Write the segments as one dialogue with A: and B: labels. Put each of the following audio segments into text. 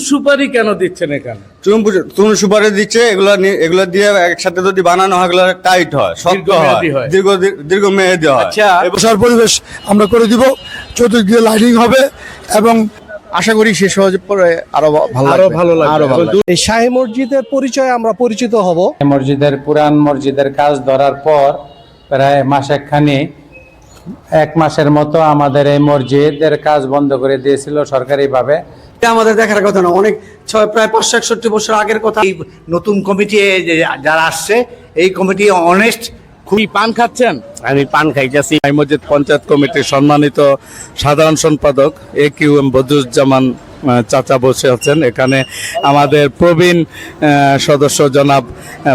A: সুপারি কেন দিচ্ছেন এখানে?
B: চুন সুপারি দিচ্ছে, এগুলো দিয়ে একসাথে যদি বানানো হয় এগুলো টাইট হয়, শক্ত হয়, দীর্ঘমেয়াদী হয়।
A: আচ্ছা,
C: বসার পরিবেশ আমরা করে দিব, চতুর্দিকে লাইটিং হবে এবং আশা করি শেষ হওয়ার পরে আরো ভালো লাগবে।
D: এই শাহী মসজিদের পরিচয় আমরা পরিচিত হব।
E: মসজিদের পুরান মসজিদের কাজ ধরার পর প্রায় এক মাসের মতো আমাদের এই মসজিদের কাজ বন্ধ করে দিয়েছিল সরকারিভাবে।
F: আমাদের দেখার কথা না, অনেক প্রায় 561 বছর আগের কথা। এই নতুন কমিটি যারা আসছে, এই কমিটি অনেস্ট।
A: খুবই পান খাচ্ছেন?
G: আমি পান খাইতেছি।
A: এই মসজিদ পঞ্চায়েত কমিটির সম্মানিত সাধারণ সম্পাদক AQM বদরুজ্জামান চাচা বসে আছেন। এখানে আমাদের প্রবীণ সদস্য জনাব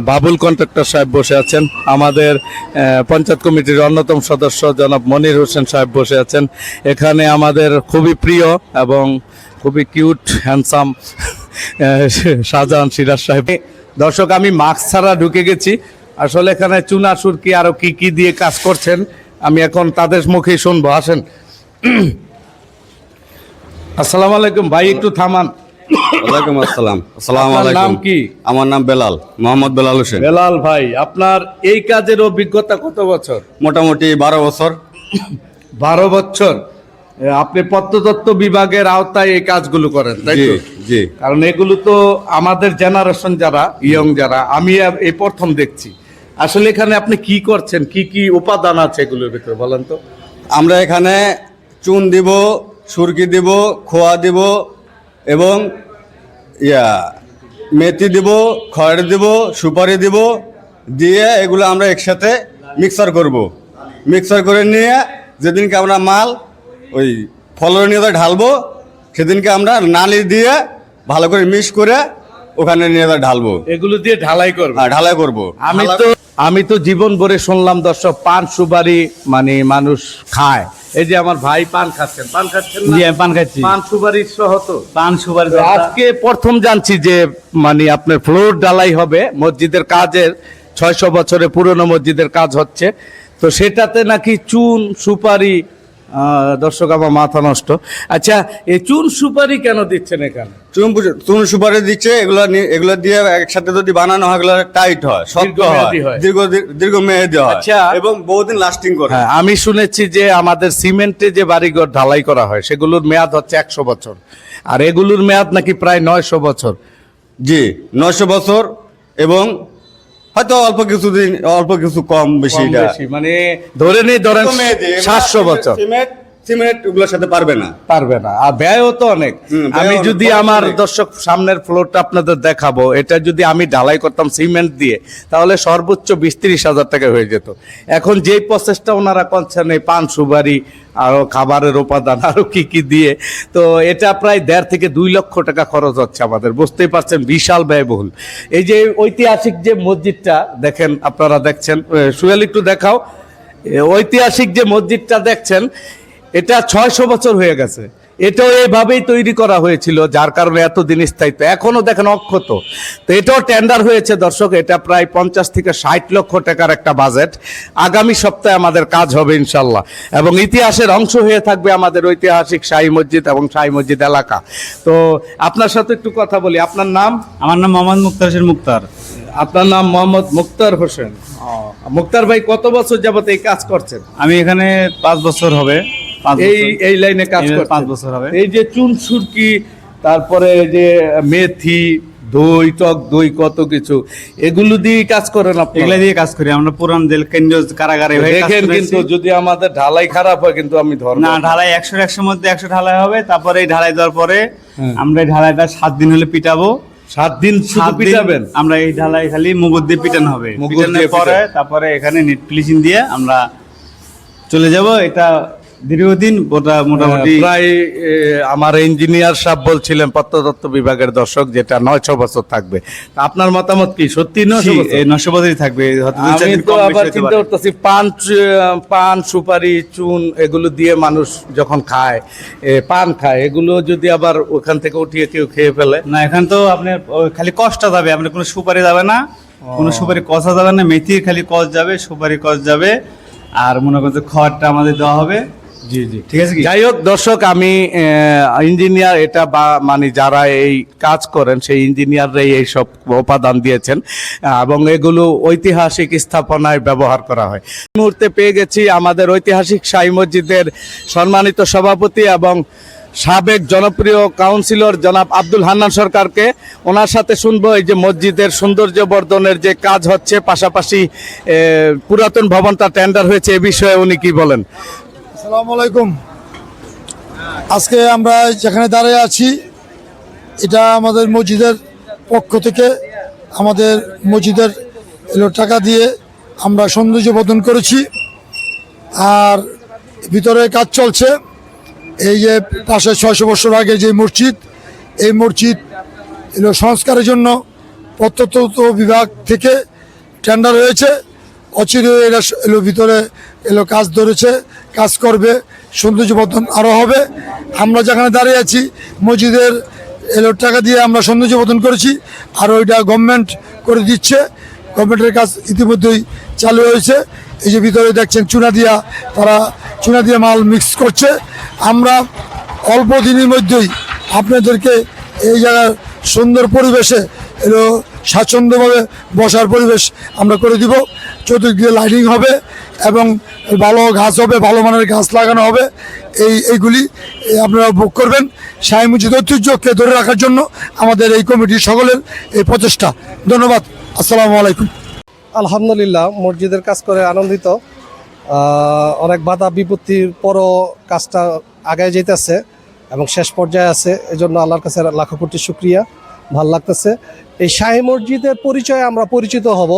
A: বাবুল কন্ট্রাক্টর সাহেব বসে আছেন। আমাদের পঞ্চায়েত কমিটির অন্যতম সদস্য জনাব মনির হোসেন সাহেব বসে আছেন। এখানে আমাদের খুবই প্রিয় এবং খুবই কিউট হ্যান্ডসাম শাহজাহান সিরাজ সাহেব। দর্শক, আমি মাস্ক ছাড়া ঢুকে গেছি। আসলে এখানে চুনা সুরকি আরো কি কি দিয়ে কাজ করছেন আমি এখন তাদের মুখেই শুনবো। আসেন। আসসালামু আলাইকুম ভাই, একটু থামান।
B: ওয়ালাইকুম আসসালাম। আসসালামু আলাইকুম।
A: নাম কি?
B: আমার নাম বেলাল, মোহাম্মদ বেলাল হোসেন।
A: বেলাল ভাই, আপনার এই কাজের অভিজ্ঞতা কত বছর?
B: মোটামুটি 12 বছর।
A: 12 বছর। আপনি প্রত্নতত্ত্ব বিভাগের আওতায় এই কাজগুলো করেন, তাই তো?
B: জি।
A: কারণ এগুলো তো আমাদের জেনারেশন যারা ইয়ং যারা, আমি এই প্রথম দেখছি। আসলে এখানে আপনি কি করছেন, কি কি উপাদান আছে এগুলোর ভিতরে বলেন তো?
B: আমরা এখানে চুন দিব, সুরকি দিব, খোয়া দিব এবং মেথি দিব, খড় দিব, সুপারি দিব, দিয়ে এগুলো আমরা একসাথে মিক্সার করব। মিক্সার করে নিয়ে যেদিনকে আমরা মাল ওই ফলর নিয়ে ঢালবো, সেদিনকে আমরা নালি দিয়ে ভালো করে মিক্স করে ওখানে নিয়ে ঢালবো।
A: এগুলো দিয়ে ঢালাই করবো?
B: ঢালাই করবো।
A: আমি তো জীবন ভরে শুনলাম দর্শক, পান সুপারি মানে মানুষ খায়। এই যে আমার ভাই পান খাচ্ছেন, পান খাচ্ছেন না?
G: জি, আমি পান খাচ্ছি।
A: পান সুপারি সহ তো?
G: পান সুপারি।
A: আজকে প্রথম জানছি যে মানে আপনার ফ্লোর ঢালাই হবে মসজিদের কাজের, 600 বছরের পুরনো মসজিদের কাজ হচ্ছে, তো সেটাতে নাকি চুন সুপারি। দর্শক, আমার মাথা নষ্ট। আচ্ছা, এই চুন সুপারি কেন দিচ্ছেন এখানে?
B: চুন সুপারি দিচ্ছে, এগুলো দিয়ে একসাথে যদি বানানো হয় এগুলো টাইট হয়, শক্ত হয়, দীর্ঘমেয়াদী হয়।
A: আচ্ছা,
B: এবং বহুদিন লাস্টিং করে।
A: হ্যাঁ, আমি শুনেছি যে আমাদের সিমেন্টে যে বাড়িঘর ঢালাই করা হয় সেগুলোর মেয়াদ হচ্ছে 100 বছর, আর এগুলোর মেয়াদ নাকি প্রায় 900 বছর।
B: জি, 900 বছর এবং হয়তো অল্প কিছু কম বেশি,
A: মানে ধরেন 700 বছর।
B: সিমেন্ট ওগুলোর সাথে পারবে না।
A: আর ব্যয়ও তো অনেক। আমি যদি আমার দর্শক সামনের ফ্লোরটা আপনাদের দেখাবো, এটা যদি আমি ঢালাই করতাম সিমেন্ট দিয়ে, তাহলে সর্বোচ্চ 20-30 হাজার টাকা হয়ে যেত। এখন যেই প্রসেসটা ওনারা করছেন, এই পান সুপারি আরো খাবারের উপাদান আরো কি কি দিয়ে, তো এটা প্রায় 1.5 থেকে 2 লক্ষ টাকা খরচ হচ্ছে আমাদের। বুঝতেই পারছেন, বিশাল ব্যয়বহুল। এই যে ঐতিহাসিক যে মসজিদটা দেখেন, আপনারা দেখছেন, সুহেল একটু দেখাও। ঐতিহাসিক যে মসজিদটা দেখছেন, এটা 600 বছর হয়ে গেছে। এটাও এইভাবেই তৈরি করা হয়েছিল, যার কারণে এতদিন স্থায়িত্ব। এখনো দেখেন অক্ষত। তো এটাও টেন্ডার হয়েছে দর্শক, এটা প্রায় 50 থেকে 60 লক্ষ টাকার একটা বাজেট। আগামী সপ্তাহে আমাদের কাজ হবে ইনশাল্লাহ, এবং ইতিহাসের অংশ হয়ে থাকবে আমাদের ঐতিহাসিক শাহী মসজিদ এবং শাহী মসজিদ এলাকা। তো আপনার সাথে একটু কথা বলি। আপনার নাম?
G: আমার নাম মোহাম্মদ মুক্তার হোসেন মুক্তার।
A: আপনার নাম মোহাম্মদ মুক্তার হোসেন। মুক্তার ভাই, কত বছর যাবত এই কাজ করছেন?
G: আমি এখানে 5 বছর হবে।
A: এই লাইনে কাজ করছেন
G: 5 বছর হবে।
A: এই যে চুন সুরকি, তারপরে যে মেথি, দই, টক দই, কত কিছু, এগুলো দিয়ে কাজ করেন আপনি?
G: এগুলা দিয়ে কাজ করি আমরা পুরান জেল কেন্দ্রীয় কারাগারে।
A: দেখেন, কিন্তু যদি আমাদের ঢালাই খারাপ হয় কিন্তু আমি ধরব
G: না। ঢালাই 100 মধ্যে 100 ঢালাই হবে। তারপরে এই ঢালাই দেওয়ার পরে আমরা এই ঢালাইটা 7 দিন হলে পিটাবো।
A: 7 দিন শুধু পিটাবেন?
G: আমরা এই ঢালাই খালি মুগুর দিয়ে পিটানো হবে। পিটানোর পরে তারপরে এখানে নেট ফিনিশিং দিয়ে আমরা চলে যাব। এটা দীর্ঘদিন মোটামুটি
A: প্রায় আমার ইঞ্জিনিয়ার সাহেব বলছিলেন প্রত্নতত্ত্ব বিভাগের দর্শক, যেটা 900 বছর থাকবে। আপনার মতামত কি? সত্যি
G: 900 বছরই থাকবে?
A: আমি তো আবার চিন্তা করতেছি, পান সুপারি চুন এগুলো দিয়ে মানুষ যখন খায়, পান খায়, এগুলো যদি আবার ওখান থেকে উঠিয়ে কেউ খেয়ে ফেলে?
G: না, এখান তো আপনার খালি কষটা যাবে, আপনার কোনো সুপারি যাবে না, কোনো সুপারি কষা যাবে না। মেথির খালি কষ যাবে, সুপারি কষ যাবে, আর মনে করছে খড়টা আমাদের দেওয়া হবে।
A: জি জি
G: ঠিক আছে কি?
A: যাই হোক দর্শক, আমি ইঞ্জিনিয়ার এটা বা মানে যারা এই কাজ করেন সেই ইঞ্জিনিয়াররাই এই সব উপাদান দিয়েছেন এবং এগুলো ঐতিহাসিক স্থাপনায় ব্যবহার করা হয়। এই মুহূর্তে পেয়ে গেছি আমাদের ঐতিহাসিক শাহী মসজিদের সম্মানিত সভাপতি এবং সাবেক জনপ্রিয় কাউন্সিলর জনাব আব্দুল হান্নান সরকারকে। ওনার সাথে শুনবো এই যে মসজিদের সৌন্দর্য বর্ধনের যে কাজ হচ্ছে, পাশাপাশি পুরাতন ভবনটা টেন্ডার হয়েছে, এ বিষয়ে উনি কি বলেন।
C: আসসালামু আলাইকুম। আজকে আমরা যেখানে দাঁড়িয়ে আছি এটা আমাদের মসজিদের পক্ষ থেকে আমাদের মসজিদের টাকা দিয়ে আমরা সৌন্দর্য বর্ধন করেছি, আর ভিতরে কাজ চলছে। এই যে পাশে 600 বছর আগে যে মসজিদ, এই মসজিদ সংস্কারের জন্য প্রত্নতত্ত্ব বিভাগ থেকে টেন্ডার হয়েছে। অচিরে এরা ভিতরে কাজ ধরেছে, কাজ করবে, সৌন্দর্যবর্ধন আরও হবে। আমরা যেখানে দাঁড়িয়ে আছি মসজিদের টাকা দিয়ে আমরা সৌন্দর্যবর্ধন করেছি, আর ওইটা গভর্নমেন্ট করে দিচ্ছে। গভর্নমেন্টের কাজ ইতিমধ্যেই চালু হয়েছে। এই যে ভিতরে দেখছেন তারা চুনা দিয়ে মাল মিক্স করছে। আমরা অল্প দিনের মধ্যেই আপনাদেরকে এই জায়গার সুন্দর পরিবেশে স্বাচ্ছন্দ্যভাবে বসার পরিবেশ আমরা করে দিব। চতুর্দিকে লাইটিং হবে এবং ভালো গাছ হবে, ভালো মানের গাছ লাগানো হবে। এইগুলি আপনারা ভোগ করবেন। শাহী মসজিদ ঐতিহ্যকে ধরে রাখার জন্য আমাদের এই কমিটির সকলের এই প্রচেষ্টা। ধন্যবাদ। আসসালামু আলাইকুম।
D: আলহামদুলিল্লাহ, মসজিদের কাজ করে আনন্দিত। অনেক বাধা বিপত্তির পরও কাজটা আগায় যেতেছে এবং শেষ পর্যায়ে আছে, এজন্য আল্লাহর কাছে লাখো কোটি শুকরিয়া। ভাল লাগতেছে। এই শাহী মসজিদের পরিচয়ে আমরা পরিচিত হব।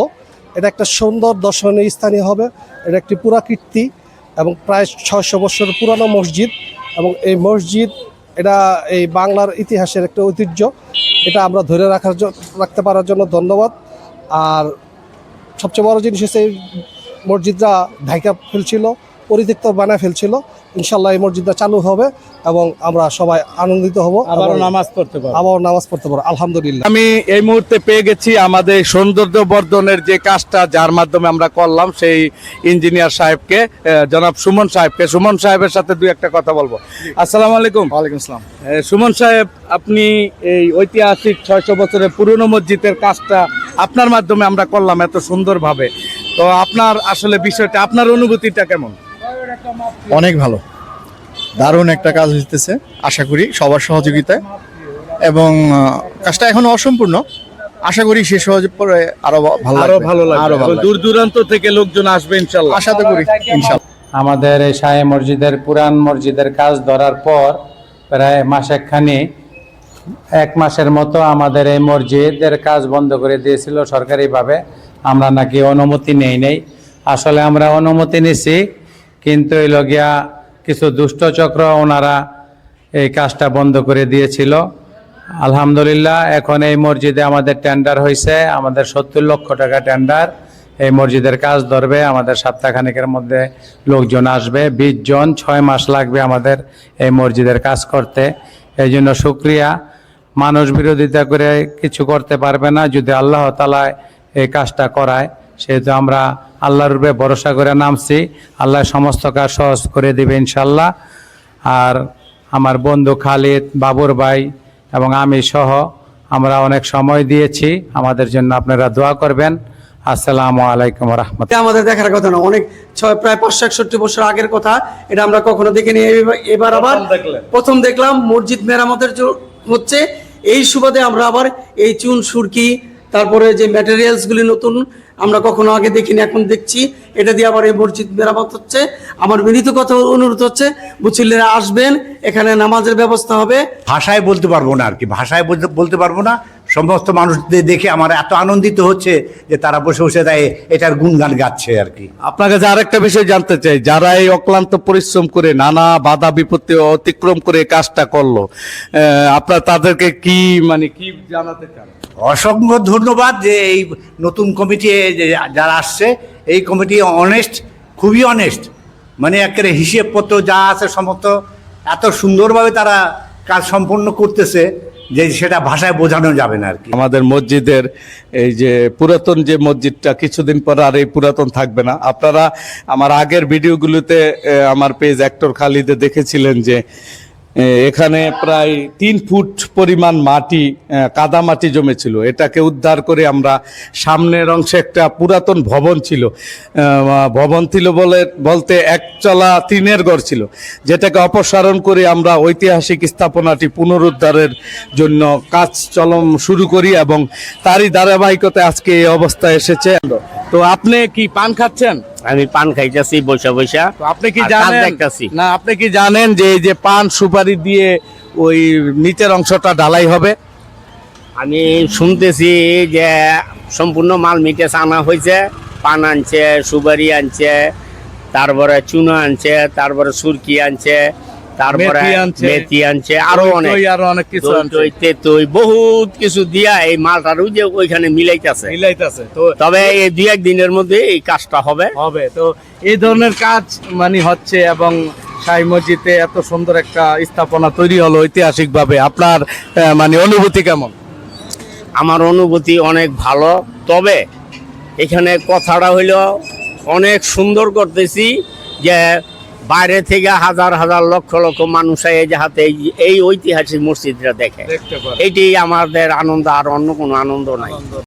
D: এটা একটা সুন্দর দর্শনীয় স্থানীয় হবে। এটা একটি পুরাকীর্তি এবং প্রায় 600 বছরের পুরানো মসজিদ, এবং এই মসজিদ এটা এই বাংলার ইতিহাসের একটা ঐতিহ্য। এটা আমরা ধরে রাখতে পারার জন্য ধন্যবাদ। আর সবচেয়ে বড় জিনিস হচ্ছে এই মসজিদটা ঢাকা ফেলছিল, পরিত্যক্ত বানায় ফেলছিল। ইনশাল্লাহ এই মসজিদটা চালু হবে এবং আমরা সবাই আনন্দিত হব,
A: আবারও নামাজ পড়তে
D: পারবো আলহামদুলিল্লাহ।
A: আমি এই মুহূর্তে পেয়ে গেছি আমাদের সৌন্দর্য বর্ধনের যে কাজটা যার মাধ্যমে আমরা করলাম সেই ইঞ্জিনিয়ার সাহেবকে, জনাব সুমন সাহেবকে। সুমন সাহেবের সাথে দুই একটা কথা বলবো। আসসালামু আলাইকুম।
C: ওয়ালাইকুম আসসালাম।
A: সুমন সাহেব, আপনি এই ঐতিহাসিক 600 বছরের পুরনো মসজিদের কাজটা আপনার মাধ্যমে আমরা করলাম এত সুন্দরভাবে, তো আপনার আসলে বিষয়টা, আপনার অনুভূতিটা কেমন?
H: অনেক ভালো, দারুণ একটা কাজ হইতেছে। আশা করি সবার সহযোগিতায়, এবং কাজটা এখনো অসম্পূর্ণ। আশা করি শেষ হওয়ার পরে আরো ভালো লাগবে।
A: দূর দূরান্ত থেকে লোকজন আসবে ইনশাল্লাহ,
H: আশা তো করি ইনশাল্লাহ।
E: আমাদের এই শাহী মসজিদের পুরান মসজিদের কাজ ধরার পর প্রায় মাসেকখানি, 1 মাসের মতো আমাদের এই মসজিদের কাজ বন্ধ করে দিয়েছিল সরকারিভাবে। আমরা নাকি অনুমতি নেই। আসলে আমরা অনুমতি নিছি, কিন্তু এই লগিয়া কিছু দুষ্ট চক্র ওনারা এই কাজটা বন্ধ করে দিয়েছিল। আলহামদুলিল্লাহ, এখন এই মসজিদে আমাদের টেন্ডার হয়েছে, আমাদের 70 লক্ষ টাকা টেন্ডার। এই মসজিদের কাজ ধরবে, আমাদের সপ্তাহখানেকের মধ্যে লোকজন আসবে, 20 জন। 6 মাস লাগবে আমাদের এই মসজিদের কাজ করতে। এই জন্য শুকরিয়া। মানুষ বিরোধিতা করে কিছু করতে পারবে না যদি আল্লাহ তাআলা এই কাজটা করায়। সেহেতু আমরা আল্লাহর উপরে ভরসা করে নামছি, আল্লাহ সমস্ত কাজ সহজ করে দেবে ইনশাল্লাহ। আর আমার বন্ধু খালিদ, বাবুর ভাই এবং আমি সহ আমরা অনেক সময় দিয়েছি। আমাদের জন্য আপনারা দোয়া করবেন। আসসালামু আলাইকুম ওয়া রাহমাতুল্লাহ।
F: এটা আমাদের দেখার কথা না, অনেক প্রায় 561 বছর আগের কথা। এটা আমরা কখনো দেখিনি, এবার আবার প্রথম দেখলাম। মসজিদ মেরামতের হচ্ছে, এই সুবাদে আমরা আবার এই চুন সুরকি, তারপরে যে ম্যাটেরিয়ালসগুলি নতুন আমরা কখনো আগে দেখিনি, এখন দেখছি। এটা দিয়ে আবার এই মসজিদ মেরামত হচ্ছে। আমার বিনীত কথা অনুরোধ হচ্ছে, মুসল্লিরা আসবেন, এখানে নামাজের ব্যবস্থা হবে।
I: ভাষায় বলতে পারবো না আর কি, ভাষায় বলতে পারবো না। সমস্ত মানুষদের দেখে আমার এত আনন্দিত হচ্ছে যে তারা বসে বসে তাই এটার গুণগান গাচ্ছে আর কি।
A: আপনার কাছে আরেকটা বিষয় জানতে চাই, যারা এই অক্লান্ত পরিশ্রম করে নানা বাধা বিপত্তি অতিক্রম করে এই কাজটা করলো, আপনার তাদেরকে কি জানাতে চান?
I: অসংখ্য ধন্যবাদ যে এই নতুন কমিটি যারা আসছে, এই কমিটি অনেস্ট, খুবই অনেস্ট। মানে একেবারে হিসেবপত্র যা আছে সমস্ত এত সুন্দরভাবে তারা কাজ সম্পন্ন করতেছে, যে সেটা ভাষায় বোঝানো যাবে না আর কি।
A: আমাদের মসজিদের এই যে পুরাতন যে মসজিদটা কিছুদিন পর আর এই পুরাতন থাকবে না। আপনারা আমার আগের ভিডিওগুলোতে আমার পেজ অ্যাক্টর খালিদে দেখেছিলেন যে এখানে প্রায় 3 ফুট পরিমাণ মাটি কাদা মাটি জমেছিল। এটাকে উদ্ধার করে আমরা সামনের অংশে একটা পুরাতন ভবন ছিল, ভবন ছিল বলতে একতলা টিনের ঘর ছিল, যেটাকে অপসারণ করে আমরা ঐতিহাসিক স্থাপনাটি পুনরুদ্ধারের জন্য কাজ শুরু করি এবং তারই ধারাবাহিকতায় আজকে এই অবস্থায় এসেছে। তো আপনি কি পান খাচ্ছেন?
J: আমি পান খাইতেছি বৈশা বৈশা।
A: তো আপনি কি
J: আর কাজ
A: জানেন
J: দেখতাছি।
A: না আপনি কি জানেন যে এই যে পান সুপারি দিয়ে ওই নিচের অংশটা ঢালাই হবে?
J: আমি শুনতেছি যে সম্পূর্ণ মাল মিটেস আনা হয়েছে, পান আনছে, সুপারি আনছে, তারপরে চুনা আনছে, তারপরে সুরকি আনছে, তারপরে
A: মেথি আনছে,
J: মেথি আনছে, আরো অনেক
A: আরো অনেক কিছু
J: দই,
A: আনছে।
J: টই, তেঁতুল, বহুত কিছু দিয়া এই মালটার যে ওইখানে মিলাইতেছে।
A: মিলাইতেছে তো
J: তবে এই 2-1 দিনের মধ্যে এই কাজটা হবে।
A: হবে। তো এই ধরনের কাজ মানে হচ্ছে এবং শাহী মসজিদে এত সুন্দর একটা স্থাপনা তৈরি হলো ঐতিহাসিক ভাবে। আপনার মানে অনুভূতি কেমন?
J: আমার অনুভূতি অনেক ভালো। তবে এখানে কথাটা হইলো অনেক সুন্দর করতেছি যে বাইরে থেকে হাজার হাজার লক্ষ লক্ষ মানুষ এই যাহাতে এই ঐতিহাসিক মসজিদটা দেখে।
A: দেখতে পারেন।
J: এটি আমাদের আনন্দ, আর অন্য কোনো আনন্দ নাই।